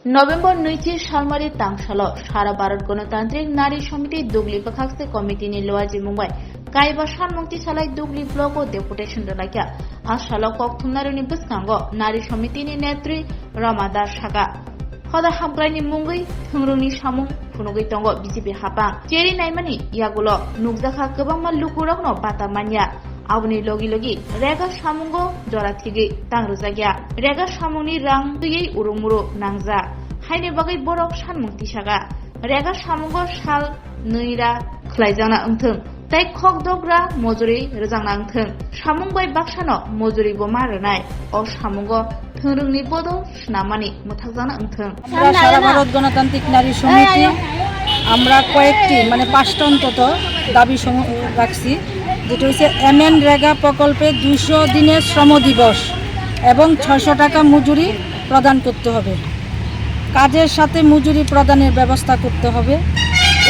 November 9 সালমারি তাংসাল সারা ভারত গণতান্ত্রিক নারী সমিতি দুগলি বাখাকসে কমিটিनि लोवाजि मुंबाई कायबा सानमंगति सालाय दुगली ब्लक ओ डेपुटेशन दलाइया आसाल कक्थुमनारिनि बसकांगो नारी समितिनि नेत्री रमादार सागा हदा हामग्रायनि मुंगै थोंरोंनि सामुं फुनुगै दंग बीजेपी हापां जेरि नायमानि यागुलो नुगजाखा गोबांमा लुकुरावनो बाता मानिया आवनि लगी लगी रेगा सामुंगो जराथिगै तांरुजागिया रेगा सामुंनि रां गैयै उरुमुरु नांजा हायनि बागै बरफ सानमंति सागा रेगा सामुंगो साल नैरा खलायजाना ओंथों ताय खक दग्रा मजुरि रोजांना ओंथों सामुंबाय बाक्सानो मजुरिबो मारनाय अ सामुंगो थोंरोंनि बदो सुनामानि मोथाकजाना ओंथों সারা ভারত গণতান্ত্রিক নারী সমিতি আমরা কয়েকটি মানে 5টা অন্তত দাবি রাখছি, যেটা হচ্ছে রেগা প্রকল্পে 200 দিনের শ্রম দিবস এবং 600 টাকা মজুরি প্রদান করতে হবে। কাজের সাথে মজুরি প্রদানের ব্যবস্থা করতে হবে।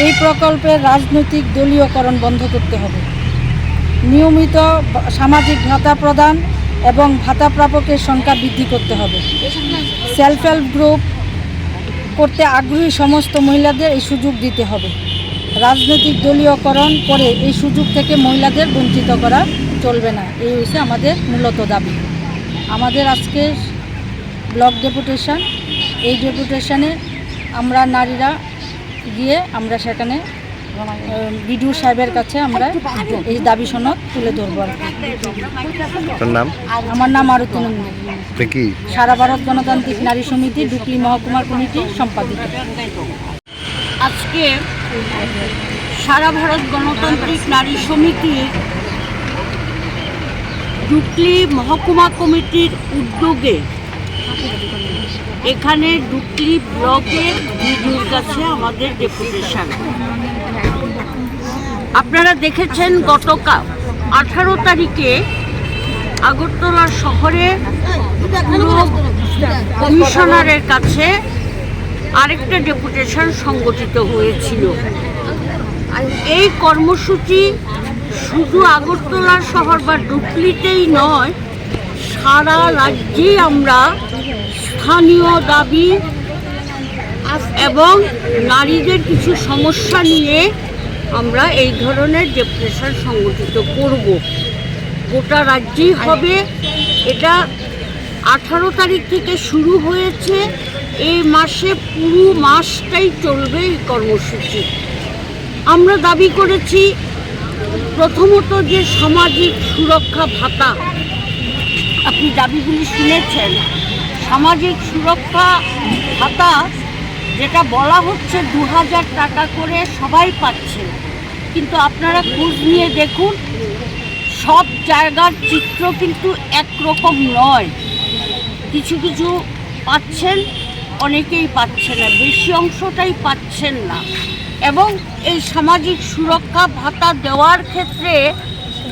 এই প্রকল্পের রাজনৈতিক দলীয়করণ বন্ধ করতে হবে। নিয়মিত সামাজিক ভাতা প্রদান এবং ভাতা প্রাপকের সংখ্যা বৃদ্ধি করতে হবে। সেলফ হেল্প গ্রুপ করতে আগ্রহী সমস্ত মহিলাদের এই সুযোগ দিতে হবে। রাজনৈতিক দলীয়করণ করে এই সুযোগ থেকে মহিলাদের বঞ্চিত করা চলবে না। এই হচ্ছে আমাদের মূলত দাবি। আমাদের আজকে ব্লক ডেপুটেশন, এই ডেপুটেশনে আমরা নারীরা গিয়ে আমরা সেখানে বিডিও সাহেবের কাছে আমরা এই দাবি সনদ তুলে ধরব। আমার নাম আরতি নন্দী, সারা ভারত গণতান্ত্রিক নারী সমিতি ডুকলি মহকুমা কমিটির সম্পাদিকা। আজকে সারা ভারত গণতান্ত্রিক নারী সমিতির ডুকলি মহকুমা কমিটির উদ্যোগে এখানে ডুকলি ব্লকের বিডিওর কাছে আমাদের ডেপুটেশন। আপনারা দেখেছেন গতকাল 18 তারিখে আগরতলা শহরে কমিশনারের কাছে আরেকটা ডেপুটেশন সংগঠিত হয়েছিল। এই কর্মসূচি শুধু আগরতলা শহর বা ডুকলিতেই নয়, সারা রাজ্যেই আমরা স্থানীয় দাবি এবং নারীদের কিছু সমস্যা নিয়ে আমরা এই ধরনের ডেপুটেশন সংগঠিত করব। গোটা রাজ্যেই হবে। এটা 18 তারিখ থেকে শুরু হয়েছে। এই মাসে পুরো মাসটাই চলবে এই কর্মসূচি। আমরা দাবি করেছি প্রথমত যে সামাজিক সুরক্ষা ভাতা, আপনি দাবিগুলি শুনেছেন। সামাজিক সুরক্ষা ভাতা যেটা বলা হচ্ছে 2000 টাকা করে সবাই পাচ্ছে, কিন্তু আপনারা খোঁজ নিয়ে দেখুন সব জায়গার চিত্র কিন্তু একরকম নয়। কিছু কিছু পাচ্ছেন, অনেকেই পাচ্ছে না, বেশি অংশটাই পাচ্ছেন না। এবং এই সামাজিক সুরক্ষা ভাতা দেওয়ার ক্ষেত্রে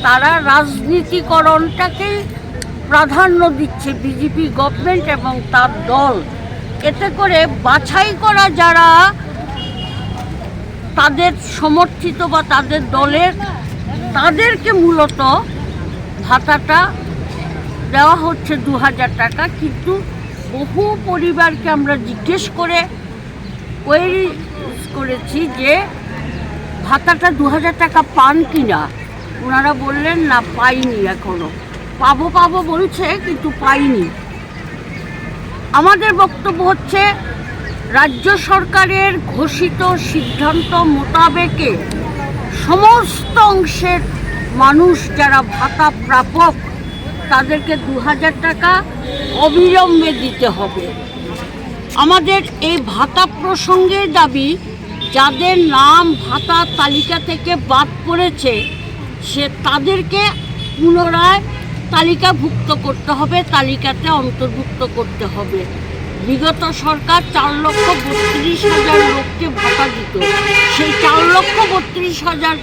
তারা রাজনীতিকরণটাকে প্রাধান্য দিচ্ছে বিজেপি গভর্নমেন্ট এবং তার দল। এতে করে বাছাই করা যারা তাদের সমর্থিত বা তাদের দলের, তাদেরকে মূলত ভাতাটা দেওয়া হচ্ছে 2000 টাকা। কিন্তু বহু পরিবারকে আমরা জিজ্ঞেস করে কোয়েরি করেছি যে ভাতাটা 2000 টাকা পান কিনা। ওনারা বললেন না, পাইনি, এখনো পাবো বলছে কিন্তু পাইনি। আমাদের বক্তব্য হচ্ছে রাজ্য সরকারের ঘোষিত সিদ্ধান্ত মোতাবেকে সমস্ত অংশের মানুষ যারা ভাতা প্রাপক তাদেরকে 2000 টাকা অবিলম্বে দিতে হবে। আমাদের এই ভাতা প্রসঙ্গে দাবি, যাদের নাম ভাতা তালিকা থেকে বাদ পড়েছে তাদেরকে পুনরায় তালিকাভুক্ত করতে হবে, তালিকাতে অন্তর্ভুক্ত করতে হবে। বিগত সরকার 4,32,000 লোককে ভাতা দিত, সেই 4,32,000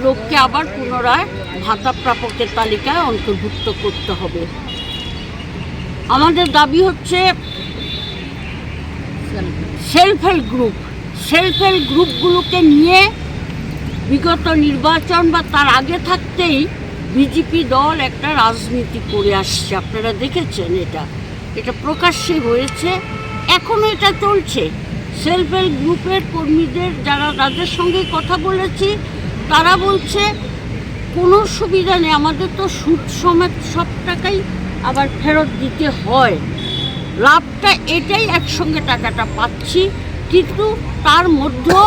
লোককে আবার পুনরায় ভাতা প্রাপকের তালিকায় অন্তর্ভুক্ত করতে হবে। আমাদের দাবি হচ্ছে সেলফ হেল্প গ্রুপগুলোকে নিয়ে বিগত নির্বাচন বা তার আগে থাকতেই বিজেপি দল একটা রাজনীতি করে আসছে। আপনারা দেখেছেন, এটা প্রকাশ্যে হয়েছে। এখনও এটা চলছে। সেলফ হেল্প গ্রুপের কর্মীদের যারা তাদের সঙ্গে কথা বলেছি, তারা বলছে কোনো সুবিধা নেই, আমাদের তো সুদ সমেত সব টাকাই আবার ফেরত দিতে হয়। লাভটা এটাই, একসঙ্গে টাকাটা পাচ্ছি, কিন্তু তার মধ্যেও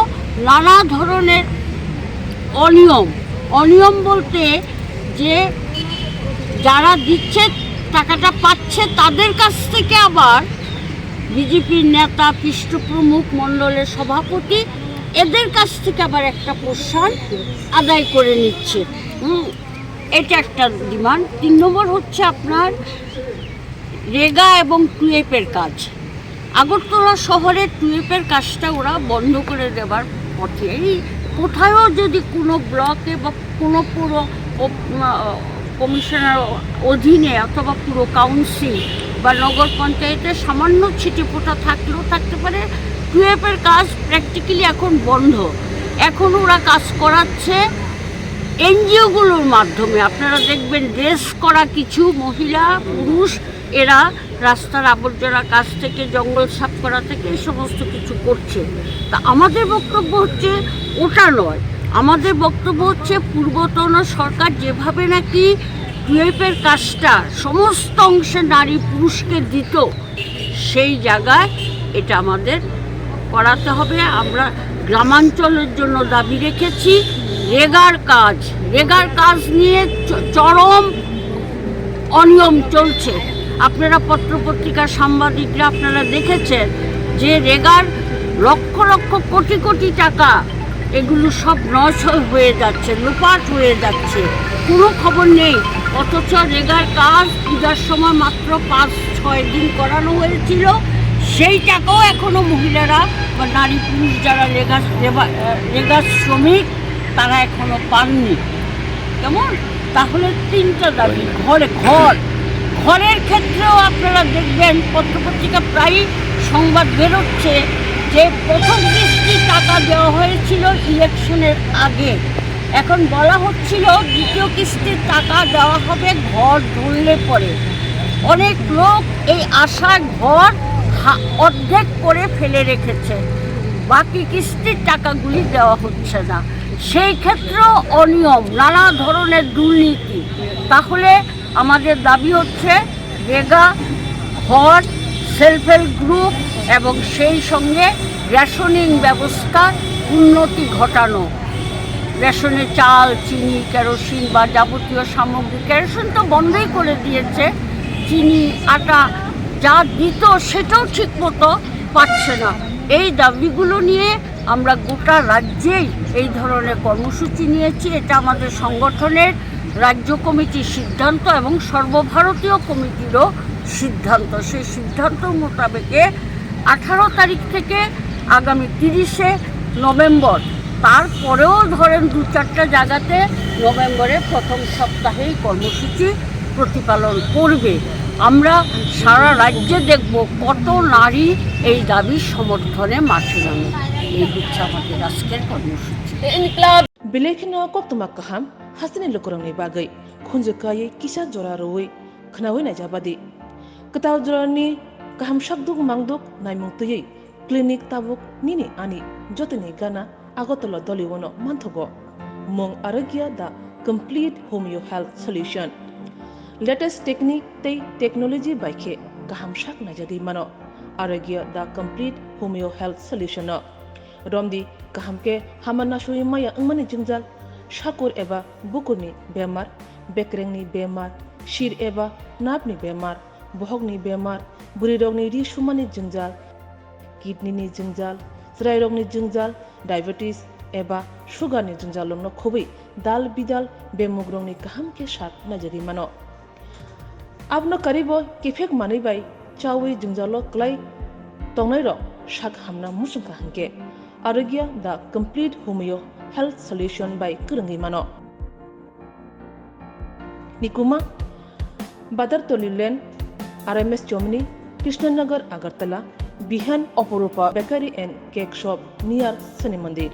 নানা ধরনের অনিয়ম বলতে যে যারা দিচ্ছে টাকাটা পাচ্ছে তাদের কাছ থেকে আবার বিজেপির নেতা, পৃষ্ঠপ্রমুখ, মণ্ডলের সভাপতি এদের কাছ থেকে আবার একটা পোর্শন আদায় করে নিচ্ছে। এটা একটা ডিমান্ড। 3 নম্বর হচ্ছে আপনার রেগা এবং টুয়েপের কাজ। আগরতলা শহরে টুয়েপের কাজটা ওরা বন্ধ করে দেবার পথে। এই কোথায়ও যদি কোনো ব্লকে বা কোনো পুরো কমিশনার অধীনে অথবা পুরো কাউন্সিল বা নগর পঞ্চায়েতে সামান্য ছিটেফোঁটা থাকলেও থাকতে পারে, টুয়েপের কাজ প্র্যাকটিক্যালি এখন বন্ধ। এখন ওরা কাজ করাচ্ছে এনজিওগুলোর মাধ্যমে। আপনারা দেখবেন ড্রেস করা কিছু মহিলা, পুরুষ, এরা রাস্তার আবর্জনা কাজ থেকে, জঙ্গল সাফ করা থেকে এই সমস্ত কিছু করছে। তা আমাদের বক্তব্য হচ্ছে ওটা নয়, আমাদের বক্তব্য হচ্ছে পূর্বতন সরকার যেভাবে নাকি টুয়েপের কাজটা সমস্ত অংশে নারী পুরুষকে দিত, সেই জায়গায় এটা আমাদের করাতে হবে। আমরা গ্রামাঞ্চলের জন্য দাবি রেখেছি রেগার কাজ নিয়ে চরম অনিয়ম চলছে। আপনারা পত্রপত্রিকার সাংবাদিকরা আপনারা দেখেছেন যে রেগার লক্ষ লক্ষ কোটি কোটি টাকা এগুলো সব নষ্ট হয়ে যাচ্ছে, লোপাট হয়ে যাচ্ছে, কোনো খবর নেই। অথচ রেগার কাজ পূজার সময় মাত্র 5-6 দিন করানো হয়েছিল, সেই টাকাও এখনও মহিলারা বা নারী পুরুষ যারা রেগার শ্রমিক তারা এখনও পাননি। কেমন? তাহলে 3টা দাবি। ঘরের ক্ষেত্রেও আপনারা দেখবেন পত্রপত্রিকা প্রায়ই সংবাদ বেরোচ্ছে যে প্রথম কিস্তির টাকা দেওয়া হয়েছিল ইলেকশনের আগে, এখন বলা হচ্ছিল দ্বিতীয় কিস্তির টাকা দেওয়া হবে ঘর ধরলে পরে। অনেক লোক এই আশার ঘর অর্ধেক করে ফেলে রেখেছে, বাকি কিস্তির টাকাগুলি দেওয়া হচ্ছে না। সেই ক্ষেত্রেও অনিয়ম, নানা ধরনের দুর্নীতি। তাহলে আমাদের দাবি হচ্ছে রেগা, ঘর, সেলফ হেল্প গ্রুপ এবং সেই সঙ্গে রেশনিং ব্যবস্থার উন্নতি ঘটানো। রেশনে চাল, চিনি, কেরোসিন বা যাবতীয় সামগ্রী, কেরোসিন তো বন্ধই করে দিয়েছে, চিনি, আটা যা দিত সেটাও ঠিকমতো পাচ্ছে না। এই দাবিগুলো নিয়ে আমরা গোটা রাজ্যেই এই ধরনের কর্মসূচি নিয়েছি। এটা আমাদের সংগঠনের রাজ্য কমিটির সিদ্ধান্ত এবং সর্বভারতীয় কমিটিরও সিদ্ধান্ত। সেই সিদ্ধান্ত মোতাবেকে 18 তারিখ থেকে আগামী 30শে নভেম্বর, তারপরেও ধরেন 2-4টা জায়গাতে নভেম্বরের প্রথম সপ্তাহেই কর্মসূচি প্রতিপালন করবে। আমরা সারা রাজ্যে দেখব কত নারী এই দাবির সমর্থনে মাঠে নামে। এই হচ্ছে আমাদের আজকের কর্মসূচি। Belekino koktuma kaham hasini lokorongni bagai khunjukai kisa jora roi khnawi na jabadi ketaw jorani kaham shakduk mangduk naimungtui clinic tabuk nini ani jotini gana agotolo doliwono manthogo mong arogya the complete homeo health solution latest technique tei technology baikhe kaham shak na jadi mano arogya the complete homeo health solution romdi kahamke hamana shui maya angmani jingjal shakur eba bukurni bemar bekrengni bemar shir eba napni bemar bohogni bemar burirogni ri shumani jingjal kidney ni jingjal srairogni jingjal diabetes eba sugar ni jingjal no khobi dal bidal bemugrongni kahamke shak najari mano abno karibo kifek mani bai chawi jingjalo klai tongnai ro shak hamna musung kahamke Arogya the complete homeo health solution by Khorang mano Nikuma Badar Tolilen RMS Chomni Krishnanagar Agartala Bihan Oporupa Bakery and Cake Shop near Sani Mandir